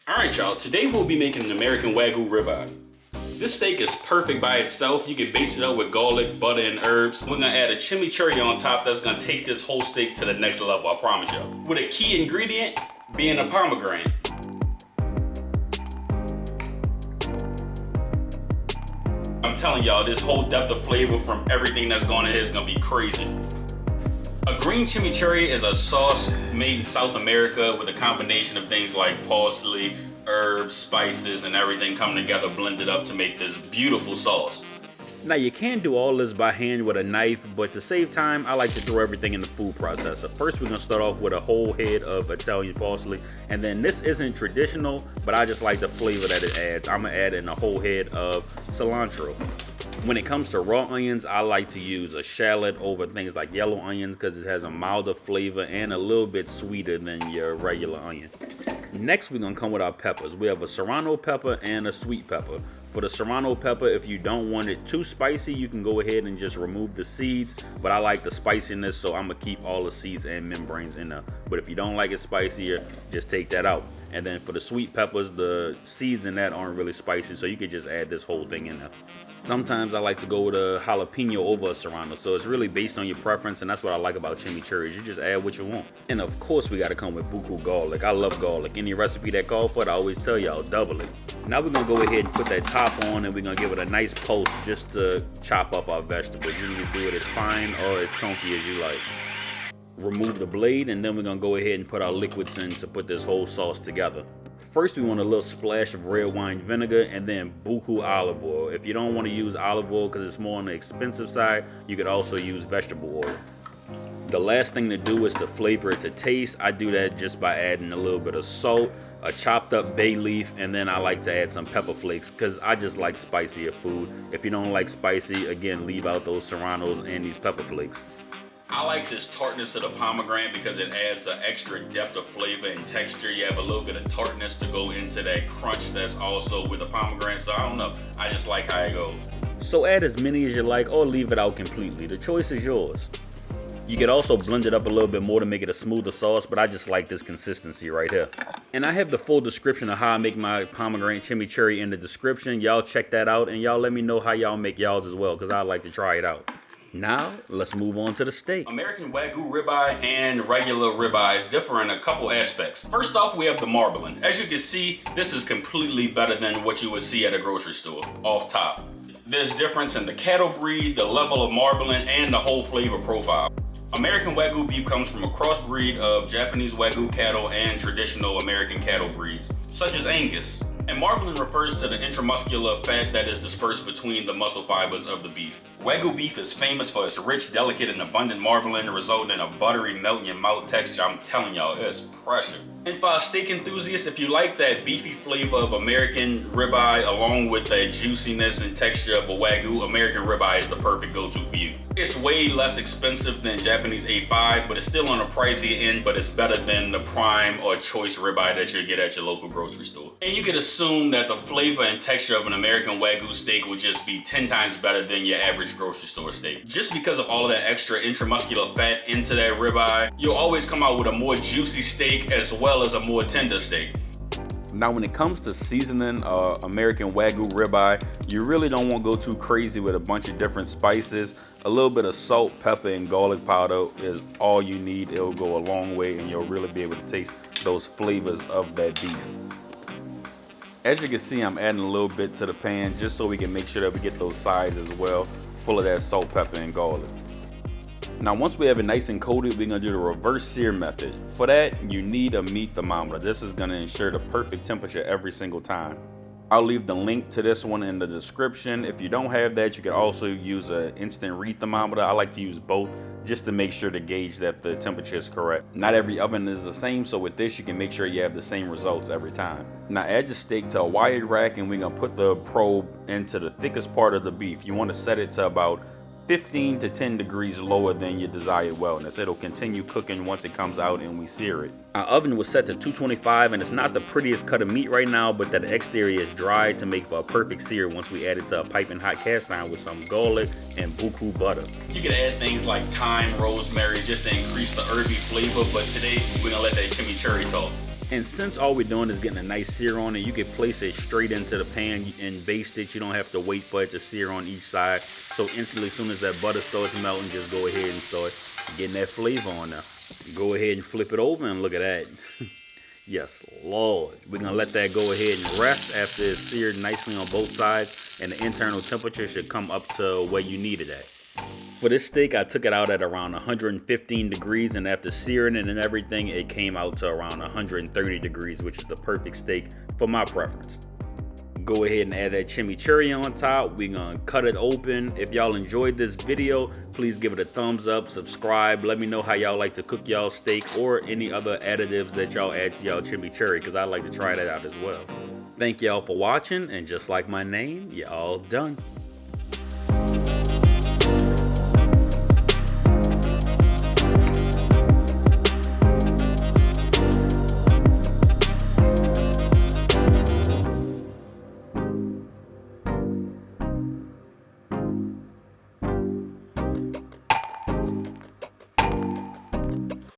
Alright y'all, today we'll be making an American Wagyu ribeye. This steak is perfect by itself. You can base it up with garlic, butter, and herbs. We're gonna add a chimichurri on top that's gonna take this whole steak to the next level, I promise y'all. With a key ingredient being a pomegranate. I'm telling y'all, this whole depth of flavor from everything that's going in here is gonna be crazy. A green chimichurri is a sauce made in South America with a combination of things like parsley, herbs, spices, and everything coming together blended up to make this beautiful sauce. Now you can do all this by hand with a knife, but to save time, I like to throw everything in the food processor. First, we're gonna start off with a whole head of Italian parsley, and then this isn't traditional, but I just like the flavor that it adds. I'm gonna add in a whole head of cilantro. When it comes to raw onions, I like to use a shallot over things like yellow onions because it has a milder flavor and a little bit sweeter than your regular onion. Next, we're gonna come with our peppers. We have a serrano pepper and a sweet pepper. For the serrano pepper, if you don't want it too spicy, you can go ahead and just remove the seeds, but I like the spiciness, so I'm gonna keep all the seeds and membranes in there. But if you don't like it spicier, just take that out. And then for the sweet peppers, the seeds in that aren't really spicy, so you can just add this whole thing in there. Sometimes I like to go with a jalapeno over a serrano, so it's really based on your preference, and that's what I like about chimichurri. You just add what you want. And of course, we gotta come with buku garlic. I love garlic. Any recipe that calls for it, I always tell y'all, double it. Now we're gonna go ahead and put that top on, and we're gonna give it a nice pulse just to chop up our vegetables. You can do it as fine or as chunky as you like. Remove the blade, and then we're gonna go ahead and put our liquids in to put this whole sauce together. First, we want a little splash of red wine vinegar and then buku olive oil. If you don't want to use olive oil because it's more on the expensive side, you could also use vegetable oil. The last thing to do is to flavor it to taste. I do that just by adding a little bit of salt, a chopped up bay leaf, and then I like to add some pepper flakes because I just like spicier food. If you don't like spicy, again, leave out those serranos and these pepper flakes. I like this tartness of the pomegranate because it adds an extra depth of flavor and texture. You have a little bit of tartness to go into that crunch that's also with the pomegranate. So I don't know, I just like how it goes. So add as many as you like or leave it out completely. The choice is yours. You could also blend it up a little bit more to make it a smoother sauce, but I just like this consistency right here. And I have the full description of how I make my pomegranate chimichurri in the description. Y'all check that out and y'all let me know how y'all make y'all's as well because I'd like to try it out. Now, let's move on to the steak. American Wagyu ribeye and regular ribeyes differ in a couple aspects. First off, we have the marbling. As you can see, this is completely better than what you would see at a grocery store, off top. There's difference in the cattle breed, the level of marbling, and the whole flavor profile. American Wagyu beef comes from a crossbreed of Japanese Wagyu cattle and traditional American cattle breeds, such as Angus. And marbling refers to the intramuscular fat that is dispersed between the muscle fibers of the beef. Wagyu beef is famous for its rich, delicate, and abundant marbling, resulting in a buttery melt in your mouth texture. I'm telling y'all, it's pressure. And for a steak enthusiast, if you like that beefy flavor of American ribeye along with that juiciness and texture of a Wagyu, American ribeye is the perfect go-to for you. It's way less expensive than Japanese A5, but it's still on the pricier end, but it's better than the prime or choice ribeye that you'll get at your local grocery store. And you could assume that the flavor and texture of an American Wagyu steak would just be 10 times better than your average grocery store steak. Just because of all of that extra intramuscular fat into that ribeye, you'll always come out with a more juicy steak as well as a more tender steak. Now when it comes to seasoning American Wagyu ribeye, you really don't want to go too crazy with a bunch of different spices. A little bit of salt, pepper, and garlic powder is all you need. It'll go a long way and you'll really be able to taste those flavors of that beef. As you can see, I'm adding a little bit to the pan just so we can make sure that we get those sides as well, full of that salt, pepper, and garlic. Now once we have it nice and coated, we're gonna do the reverse sear method. For that, you need a meat thermometer. This is gonna ensure the perfect temperature every single time. I'll leave the link to this one in the description. If you don't have that, you can also use an instant read thermometer. I like to use both just to make sure to gauge that the temperature is correct. Not every oven is the same, so with this, you can make sure you have the same results every time. Now add your steak to a wired rack and we're gonna put the probe into the thickest part of the beef. You wanna set it to about 15 to 10 degrees lower than your desired wellness. It'll continue cooking once it comes out and we sear it. Our oven was set to 225 and it's not the prettiest cut of meat right now, but that exterior is dry to make for a perfect sear once we add it to a piping hot cast iron with some garlic and buku butter. You can add things like thyme, rosemary, just to increase the herby flavor, but today we're gonna let that chimichurri talk. And since all we're doing is getting a nice sear on it, you can place it straight into the pan and baste it. You don't have to wait for it to sear on each side. So instantly, as soon as that butter starts melting, just go ahead and start getting that flavor on there. Go ahead and flip it over and look at that. Yes, Lord. We're going to let that go ahead and rest after it's seared nicely on both sides. And the internal temperature should come up to where you need it at. For this steak, I took it out at around 115 degrees, and after searing it and everything, it came out to around 130 degrees, which is the perfect steak for my preference. Go ahead and add that chimichurri on top. We're gonna cut it open. If y'all enjoyed this video, please give it a thumbs up, subscribe. Let me know how y'all like to cook y'all steak or any other additives that y'all add to y'all chimichurri, because I'd like to try that out as well. Thank y'all for watching, and just like my name, y'all done.